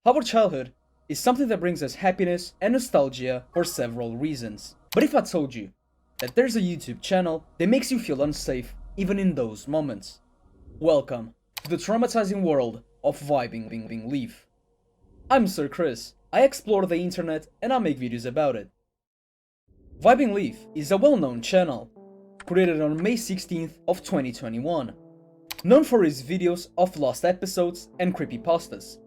Our childhood is something that brings us happiness and nostalgia for several reasons. But if I told you that there's a YouTube channel that makes you feel unsafe even in those moments, welcome to the traumatizing world of VibingLeaf. I'm Sir Chris. I explore the internet and I make videos about it. VibingLeaf is a well-known channel created on May 16th of 2021, known for his videos of lost episodes and creepypastas,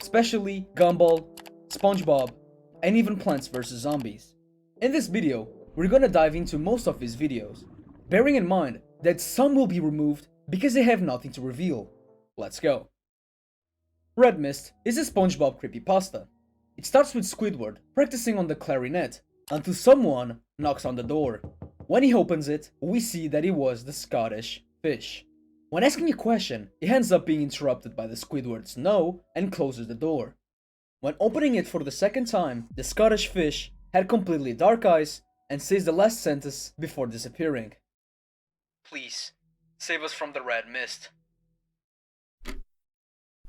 especially Gumball, SpongeBob, and even Plants vs Zombies. In this video, we're gonna dive into most of his videos, bearing in mind that some will be removed because they have nothing to reveal. Let's go. Red Mist is a SpongeBob creepypasta. It starts with Squidward practicing on the clarinet until someone knocks on the door. When he opens it, we see that it was the Scottish fish. When asking a question, he ends up being interrupted by the Squidward's no and closes the door. When opening it for the second time, the Scottish fish had completely dark eyes and says the last sentence before disappearing. Please, save us from the red mist.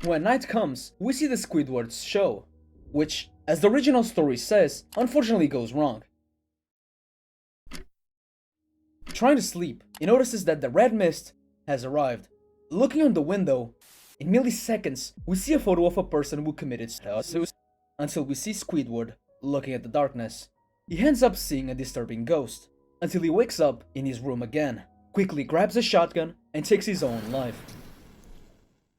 When night comes, we see the Squidward's show, which, as the original story says, unfortunately goes wrong. Trying to sleep, he notices that the red mist has arrived. Looking on the window, in milliseconds, we see a photo of a person who committed suicide until we see Squidward looking at the darkness. He ends up seeing a disturbing ghost until he wakes up in his room again, quickly grabs a shotgun and takes his own life.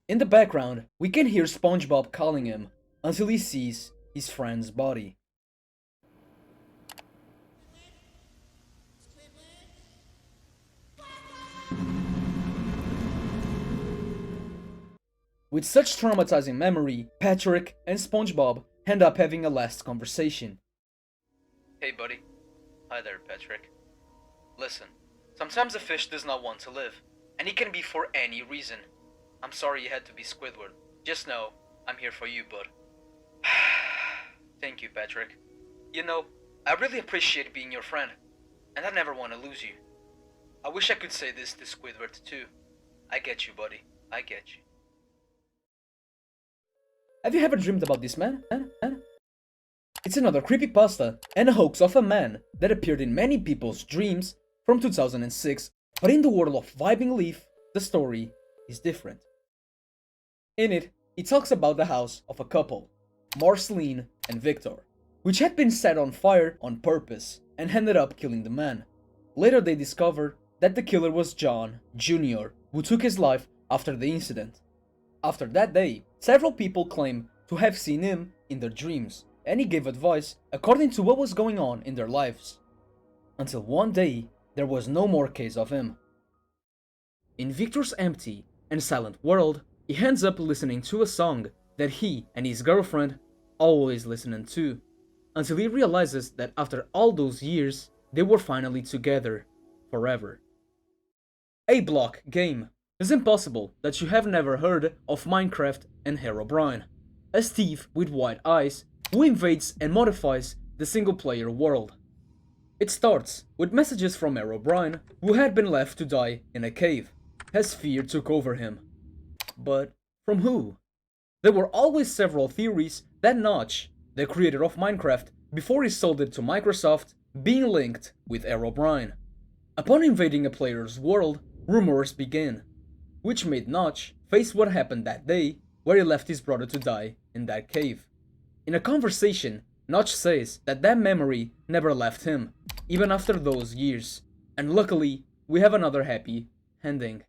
In the background, we can hear SpongeBob calling him until he sees his friend's body. With such traumatizing memory, Patrick and SpongeBob end up having a last conversation. Hey buddy. Hi there, Patrick. Listen, sometimes a fish does not want to live, and it can be for any reason. I'm sorry you had to be Squidward. Just know, I'm here for you, bud. Thank you, Patrick. You know, I really appreciate being your friend, and I never want to lose you. I wish I could say this to Squidward too. I get you, buddy. I get you. Have you ever dreamed about this man? It's another creepypasta and a hoax of a man that appeared in many people's dreams from 2006, but in the world of VibingLeaf, the story is different. In it, he talks about the house of a couple, Marceline and Victor, which had been set on fire on purpose and ended up killing the man. Later they discovered that the killer was John Jr., who took his life after the incident. After that day, several people claim to have seen him in their dreams, and he gave advice according to what was going on in their lives. Until one day, there was no more case of him. In Victor's empty and silent world, he ends up listening to a song that he and his girlfriend always listened to, until he realizes that after all those years, they were finally together, forever. A block game. It's impossible that you have never heard of Minecraft and Herobrine, a thief with white eyes who invades and modifies the single-player world. It starts with messages from Herobrine, who had been left to die in a cave, as fear took over him. But from who? There were always several theories that Notch, the creator of Minecraft before he sold it to Microsoft, being linked with Herobrine. Upon invading a player's world, rumors began, which made Notch face what happened that day where he left his brother to die in that cave. In a conversation, Notch says that memory never left him, even after those years, and luckily, we have another happy ending.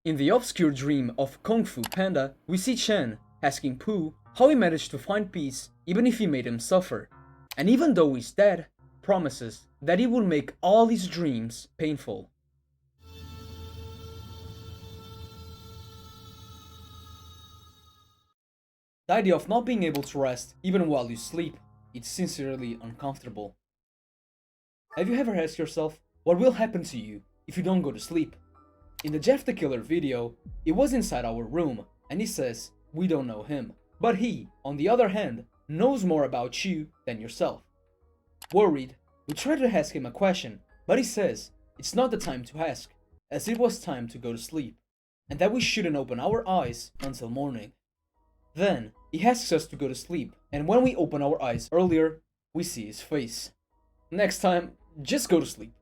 In the obscure dream of Kung Fu Panda, we see Chen asking Pooh how he managed to find peace even if he made him suffer, and even though he's dead, promises that he will make all his dreams painful. The idea of not being able to rest even while you sleep, it's sincerely uncomfortable. Have you ever asked yourself what will happen to you if you don't go to sleep? In the Jeff the Killer video, it was inside our room and he says we don't know him, but he, on the other hand, knows more about you than yourself. Worried, we try to ask him a question, but he says it's not the time to ask, as it was time to go to sleep, and that we shouldn't open our eyes until morning. Then, he asks us to go to sleep, and when we open our eyes earlier, we see his face. Next time, just go to sleep.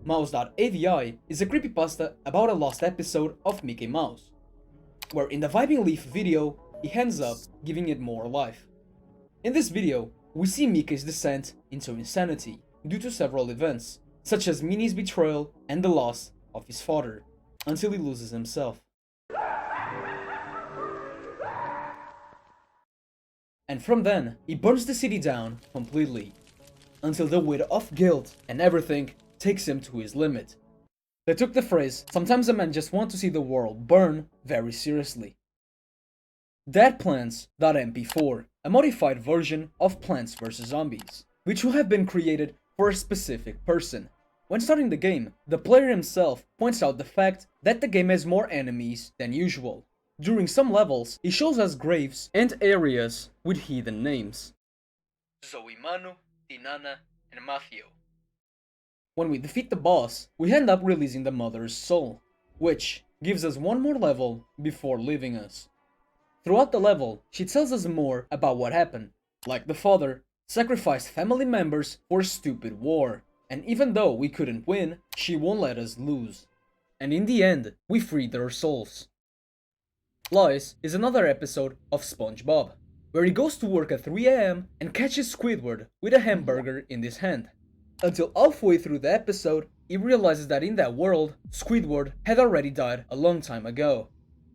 Mouse.avi is a creepypasta about a lost episode of Mickey Mouse, where in the VibingLeaf video, he ends up giving it more life. In this video, we see Mickey's descent into insanity due to several events, such as Minnie's betrayal and the loss of his father, until he loses himself. And from then, he burns the city down completely, until the weight of guilt and everything takes him to his limit. They took the phrase, "sometimes a man just wants to see the world burn," very seriously. DeadPlants.mp4, a modified version of Plants vs Zombies, which will have been created for a specific person. When starting the game, the player himself points out the fact that the game has more enemies than usual. During some levels, he shows us graves and areas with hidden names. Zoe Manu, Tinana, and Matthew. When we defeat the boss, we end up releasing the mother's soul, which gives us one more level before leaving us. Throughout the level, she tells us more about what happened, like the father sacrificed family members for a stupid war, and even though we couldn't win, she won't let us lose. And in the end, we freed their souls. Lies is another episode of SpongeBob, where he goes to work at 3 AM and catches Squidward with a hamburger in his hand. Until halfway through the episode, he realizes that in that world, Squidward had already died a long time ago.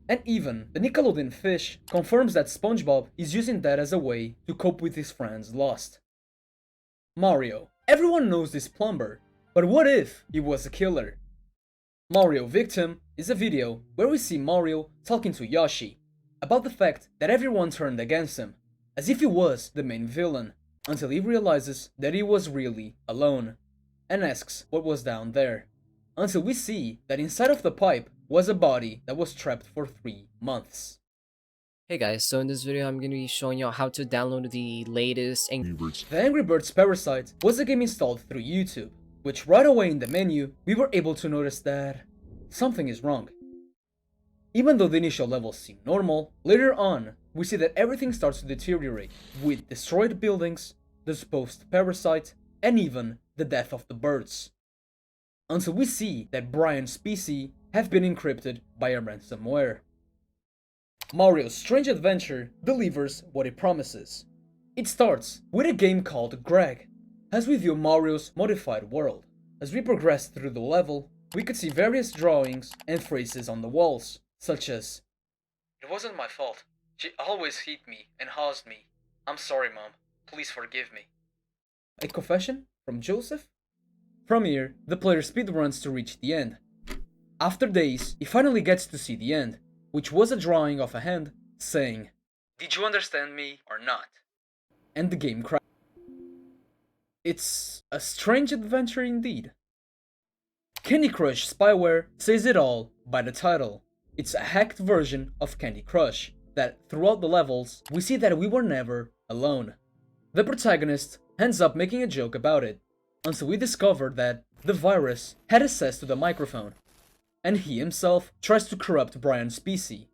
And even the Nickelodeon fish confirms that SpongeBob is using that as a way to cope with his friend's loss. Mario. Everyone knows this plumber, but what if he was a killer? Mario Victim is a video where we see Mario talking to Yoshi about the fact that everyone turned against him, as if he was the main villain, until he realizes that he was really alone, and asks what was down there, until we see that inside of the pipe was a body that was trapped for 3 months. Hey guys, so in this video I'm going to be showing you how to download the latest Angry Birds. The Angry Birds Parasite was a game installed through YouTube, which right away in the menu, we were able to notice that something is wrong. Even though the initial levels seem normal, later on, we see that everything starts to deteriorate, with destroyed buildings, the supposed parasite, and even the death of the birds. Until we see that Brian's PC have been encrypted by a ransomware. Mario's Strange Adventure delivers what it promises. It starts with a game called Greg, as we view Mario's modified world. As we progress through the level, we could see various drawings and phrases on the walls, such as, "It wasn't my fault. She always hit me and housed me. I'm sorry, Mom. Please forgive me." A confession from Joseph? From here, the player speedruns to reach the end. After days, he finally gets to see the end, which was a drawing of a hand saying, "Did you understand me or not?" And the game crashed. It's a strange adventure indeed. Candy Crush Spyware says it all by the title. It's a hacked version of Candy Crush that, throughout the levels, we see that we were never alone. The protagonist ends up making a joke about it, until we discover that the virus had access to the microphone, and he himself tries to corrupt Brian's PC,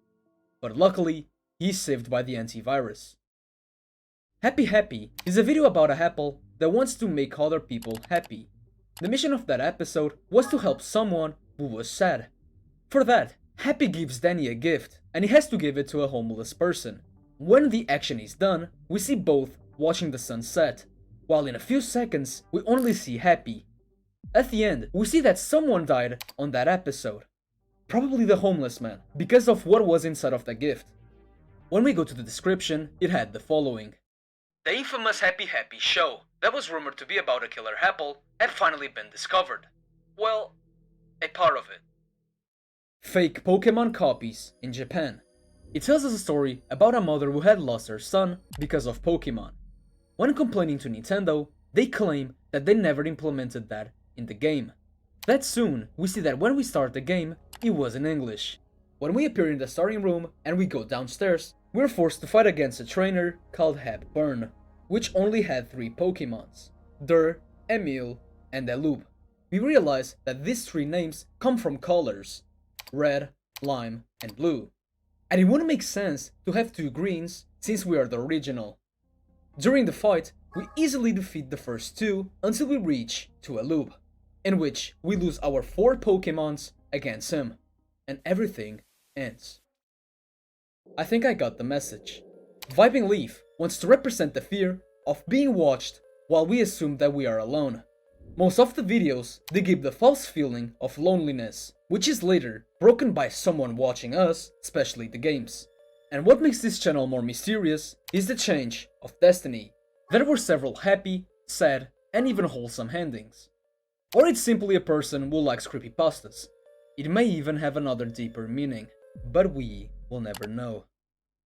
but luckily, he's saved by the antivirus. Happy Happy is a video about a apple that wants to make other people happy. The mission of that episode was to help someone who was sad. For that, Happy gives Danny a gift, and he has to give it to a homeless person. When the action is done, we see both watching the sun set, while in a few seconds, we only see Happy. At the end, we see that someone died on that episode. Probably the homeless man, because of what was inside of the gift. When we go to the description, it had the following. The infamous Happy Happy show that was rumored to be about a killer apple had finally been discovered. Well, a part of it. Fake Pokemon copies in Japan. It tells us a story about a mother who had lost her son because of Pokemon. When complaining to Nintendo, they claim that they never implemented that in the game. That soon, we see that when we start the game, it was in English. When we appear in the starting room and we go downstairs, we're forced to fight against a trainer called Hepburn, which only had 3 Pokemons, Dur, Emil, and Elup. We realize that these 3 names come from colors, red, lime, and blue. And it wouldn't make sense to have two greens since we are the original. During the fight, we easily defeat the first two until we reach to a loop, in which we lose our 4 Pokemons against him, and everything ends. I think I got the message. VibingLeaf wants to represent the fear of being watched while we assume that we are alone. Most of the videos, they give the false feeling of loneliness, which is later broken by someone watching us, especially the games. And what makes this channel more mysterious is the change of destiny. There were several happy, sad, and even wholesome endings. Or it's simply a person who likes creepypastas. It may even have another deeper meaning, but we will never know.